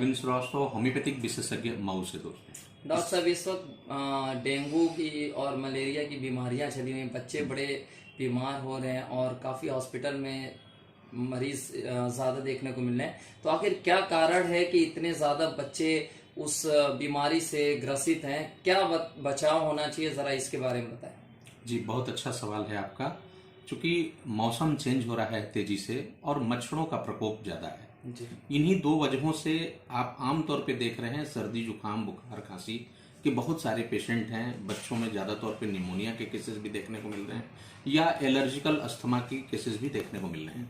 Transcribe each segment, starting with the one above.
Arvind Srivastava, homeopathic विशेषज्ञ मऊ से दोस्तों। डॉक्टर साहब, इस वक्त डेंगू की और मलेरिया की बीमारियां चली हुई हैं, बच्चे बड़े बीमार हो रहे हैं और काफ़ी हॉस्पिटल में मरीज ज़्यादा देखने को मिल रहे हैं। तो आखिर क्या कारण है कि इतने ज़्यादा बच्चे उस बीमारी से ग्रसित हैं? क्या बचाव होना चाहिए, ज़रा इसके बारे में बताएं। जी, बहुत अच्छा सवाल है आपका। चूंकि मौसम चेंज हो रहा है तेजी से और मच्छरों का प्रकोप ज़्यादा है, जी इन्हीं दो वजहों से आप आमतौर पे देख रहे हैं सर्दी, जुकाम, बुखार, खांसी के बहुत सारे पेशेंट हैं। बच्चों में ज़्यादा तौर पे निमोनिया के केसेस भी देखने को मिल रहे हैं या एलर्जिकल अस्थमा के केसेस भी देखने को मिल रहे हैं।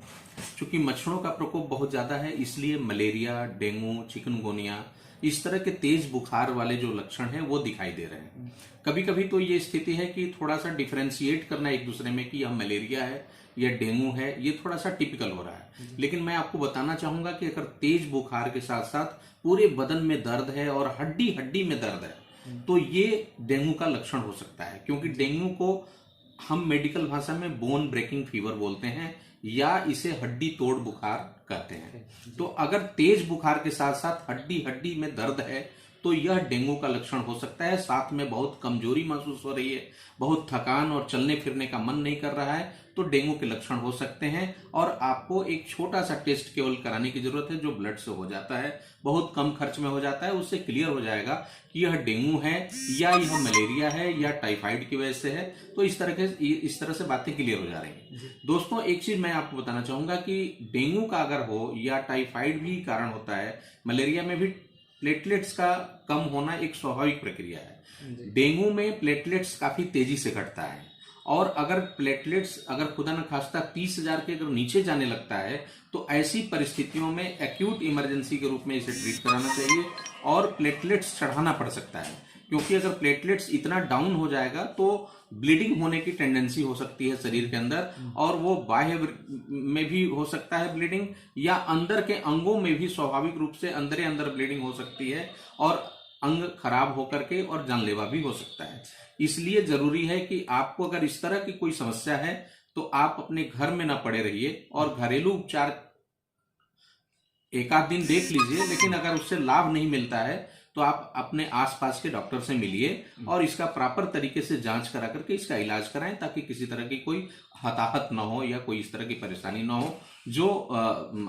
चूंकि मच्छरों का प्रकोप बहुत ज़्यादा है, इसलिए मलेरिया, डेंगू, चिकनगुनिया, इस तरह के तेज बुखार वाले जो लक्षण हैं वो दिखाई दे रहे हैं। कभी कभी तो ये स्थिति है कि थोड़ा सा डिफरेंशिएट करना एक दूसरे में कि यह मलेरिया है या डेंगू है, ये थोड़ा सा टिपिकल हो रहा है। लेकिन मैं आपको बताना चाहूंगा कि अगर तेज बुखार के साथ साथ पूरे बदन में दर्द है और हड्डी हड्डी में दर्द है तो ये डेंगू का लक्षण हो सकता है। क्योंकि डेंगू को हम मेडिकल भाषा में बोन ब्रेकिंग फीवर बोलते हैं या इसे हड्डी तोड़ बुखार कहते हैं। तो अगर तेज बुखार के साथ साथ हड्डी हड्डी में दर्द है तो यह डेंगू का लक्षण हो सकता है। साथ में बहुत कमजोरी महसूस हो रही है, बहुत थकान और चलने फिरने का मन नहीं कर रहा है, तो डेंगू के लक्षण हो सकते हैं। और आपको एक छोटा सा टेस्ट केवल कराने की जरूरत है जो ब्लड से हो जाता है, बहुत कम खर्च में हो जाता है। उससे क्लियर हो जाएगा कि यह डेंगू है या यह मलेरिया है या टाइफाइड की वजह से है। तो इस तरह से बातें क्लियर हो जा रही हैं। दोस्तों, एक चीज मैं आपको बताना चाहूंगा कि डेंगू का अगर हो या टाइफाइड भी कारण होता है, मलेरिया में भी प्लेटलेट्स का कम होना एक स्वाभाविक प्रक्रिया है। डेंगू में प्लेटलेट्स काफी तेजी से घटता है और अगर प्लेटलेट्स अगर खुदा न खास्ता 30,000 के अगर नीचे जाने लगता है तो ऐसी परिस्थितियों में एक्यूट इमरजेंसी के रूप में इसे ट्रीट कराना चाहिए और प्लेटलेट्स चढ़ाना पड़ सकता है। क्योंकि अगर प्लेटलेट्स इतना डाउन हो जाएगा तो ब्लीडिंग होने की टेंडेंसी हो सकती है शरीर के अंदर, और वो बाह्य में भी हो सकता है ब्लीडिंग या अंदर के अंगों में भी स्वाभाविक रूप से अंदर अंदर ब्लीडिंग हो सकती है और अंग खराब होकर के और जानलेवा भी हो सकता है। इसलिए जरूरी है कि आपको अगर इस तरह की कोई समस्या है तो आप अपने घर में ना पड़े रहिए और घरेलू उपचार एक आध दिन देख लीजिए। लेकिन अगर उससे लाभ नहीं मिलता है तो आप अपने आसपास के डॉक्टर से मिलिए और इसका प्रॉपर तरीके से जांच करा करके इसका इलाज कराएं, ताकि किसी तरह की कोई हताहत न हो या कोई इस तरह की परेशानी न हो जो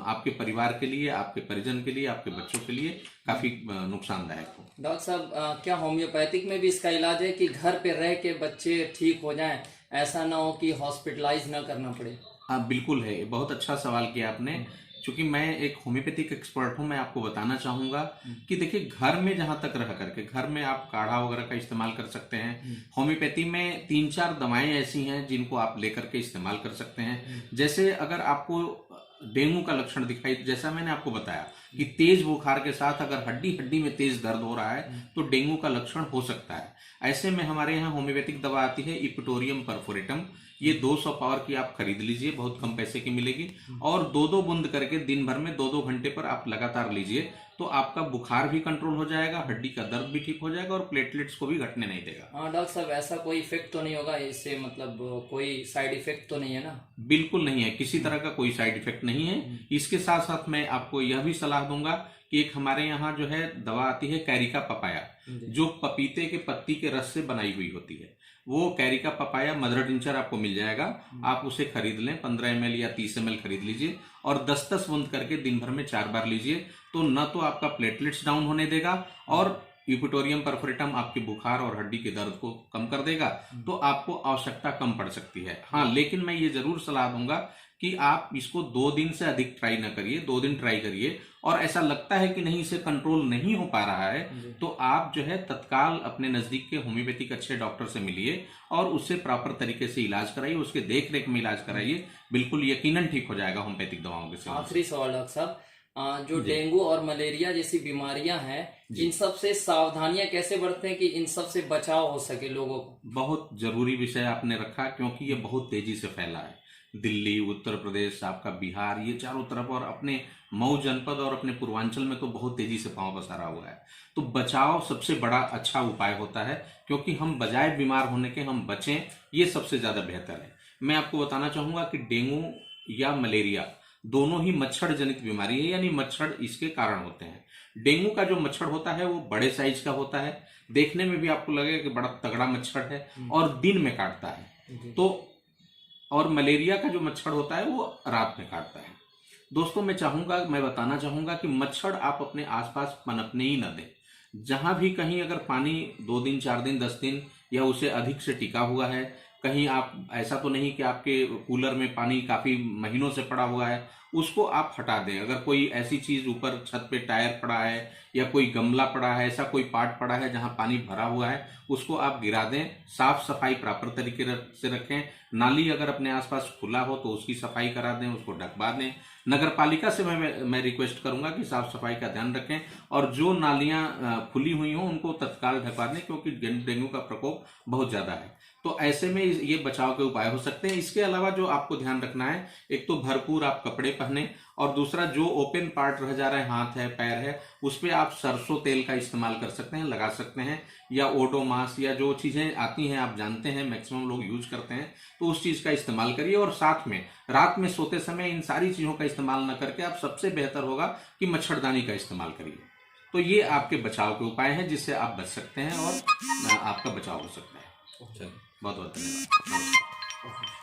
आपके परिवार के लिए, आपके परिजन के लिए, आपके बच्चों के लिए काफी नुकसानदायक हो। डॉक्टर साहब, क्या होम्योपैथिक में भी इसका इलाज है कि घर पे रह के बच्चे ठीक हो जाएं, ऐसा ना हो कि हॉस्पिटलाइज ना करना पड़े? हाँ, बिल्कुल है। बहुत अच्छा सवाल किया आपने। चूंकि मैं एक होम्योपैथिक एक्सपर्ट हूं, मैं आपको बताना चाहूंगा कि देखिए, घर में जहां तक रह करके घर में आप काढ़ा वगैरह का इस्तेमाल कर सकते हैं। होम्योपैथी में 3-4 दवाएं ऐसी हैं जिनको आप लेकर के इस्तेमाल कर सकते हैं। जैसे अगर आपको डेंगू का लक्षण दिखाई, जैसा मैंने आपको बताया कि तेज बुखार के साथ अगर हड्डी हड्डी में तेज दर्द हो रहा है तो डेंगू का लक्षण हो सकता है। ऐसे में हमारे यहाँ होम्योपैथिक दवा आती है इपिटोरियम परफोरेटम। ये 200 पावर की आप खरीद लीजिए, बहुत कम पैसे की मिलेगी, और 2-2 बूंद करके दिन भर में 2-2 घंटे पर आप लगातार लीजिए तो आपका बुखार भी कंट्रोल हो जाएगा, हड्डी का दर्द भी ठीक हो जाएगा और प्लेटलेट्स को भी घटने नहीं देगा। हाँ डॉक्टर साहब, ऐसा कोई इफेक्ट तो नहीं होगा इससे, मतलब कोई साइड इफेक्ट तो नहीं है ना? बिल्कुल नहीं है, किसी तरह का कोई साइड इफेक्ट नहीं है। इसके साथ साथ मैं आपको यह भी सलाह दूंगा कि एक हमारे यहाँ जो है दवा आती है कैरिका पपाया, जो पपीते के पत्ती के रस से बनाई हुई होती है। वो कैरिका पपाया मदर टिंचर आपको मिल जाएगा, आप उसे खरीद लें। 15 ml या 30 ml खरीद लीजिए और 10-10 बूंद करके दिन भर में 4 बार लीजिए। तो न तो आपका प्लेटलेट्स डाउन होने देगा और यूपिटोरियम परफोरेटम आपके बुखार और हड्डी के दर्द को कम कर देगा, तो आपको आवश्यकता कम पड़ सकती है। हाँ, लेकिन मैं ये जरूर सलाह दूंगा कि आप इसको 2 दिन से अधिक ट्राई ना करिए। 2 दिन ट्राई करिए और ऐसा लगता है कि नहीं, इसे कंट्रोल नहीं हो पा रहा है तो आप जो है तत्काल अपने नजदीक के होम्योपैथिक अच्छे डॉक्टर से मिलिए और उससे प्रॉपर तरीके से इलाज कराइए, उसके देख रेख में इलाज कराइए। बिल्कुल यकीनन ठीक हो जाएगा होम्योपैथिक दवाओं के सेवन से। आखिरी सवाल डॉक्टर साहब, जो डेंगू और मलेरिया जैसी बीमारियां हैं, इन सब से सावधानियां कैसे बरतें हैं कि इन सब से बचाव हो सके लोगों को? बहुत जरूरी विषय आपने रखा, क्योंकि ये बहुत तेजी से फैला है। दिल्ली, उत्तर प्रदेश, आपका बिहार, ये चारों तरफ, और अपने मऊ जनपद और अपने पूर्वांचल में तो बहुत तेजी से पांव पसारा हुआ है। तो बचाव सबसे बड़ा अच्छा उपाय होता है, क्योंकि हम बजाय बीमार होने के हम बचें, ये सबसे ज्यादा बेहतर है। मैं आपको बताना चाहूंगा कि डेंगू या मलेरिया दोनों ही मच्छर जनित बीमारी है, यानी मच्छर इसके कारण होते हैं। डेंगू का जो मच्छर होता है वो बड़े साइज का होता है, देखने में भी आपको लगेगा कि बड़ा तगड़ा मच्छर है और दिन में काटता है। तो और मलेरिया का जो मच्छर होता है वो रात में काटता है। दोस्तों मैं बताना चाहूंगा कि मच्छर आप अपने आसपास पनपने ही न दें। जहां भी कहीं अगर पानी 2 दिन 4 दिन 10 दिन या उससे अधिक से टिका हुआ है, कहीं आप ऐसा तो नहीं कि आपके कूलर में पानी काफी महीनों से पड़ा हुआ है, उसको आप हटा दें। अगर कोई ऐसी चीज ऊपर छत पे टायर पड़ा है या कोई गमला पड़ा है, ऐसा कोई पार्ट पड़ा है जहां पानी भरा हुआ है, उसको आप गिरा दें। साफ सफाई प्रॉपर तरीके से रखें। नाली अगर अपने आसपास खुला हो तो उसकी सफाई करा दें, उसको ढकवा दें। नगर पालिका से मैं रिक्वेस्ट करूंगा कि साफ सफाई का ध्यान रखें और जो नालियां खुली हुई हों उनको तत्काल ढकवा दें, क्योंकि डेंगू का प्रकोप बहुत ज्यादा है। तो ऐसे में ये बचाव के उपाय हो सकते हैं। इसके अलावा जो आपको ध्यान रखना है, एक तो भरपूर आप कपड़े पहने और दूसरा जो ओपन पार्ट रह जा रहा है, हाथ है पैर है, उस पर आप सरसों तेल का इस्तेमाल कर सकते हैं, लगा सकते हैं, या ओडोमास या जो चीजें आती हैं आप जानते हैं मैक्सिमम लोग यूज करते हैं, तो उस चीज का इस्तेमाल करिए। और साथ में रात में सोते समय इन सारी चीजों का इस्तेमाल न करके आप सबसे बेहतर होगा कि मच्छरदानी का इस्तेमाल करिए। तो ये आपके बचाव के उपाय हैं जिससे आप बच सकते हैं और आपका बचाव हो सकता है। चलिए, बहुत बहुत धन्यवाद।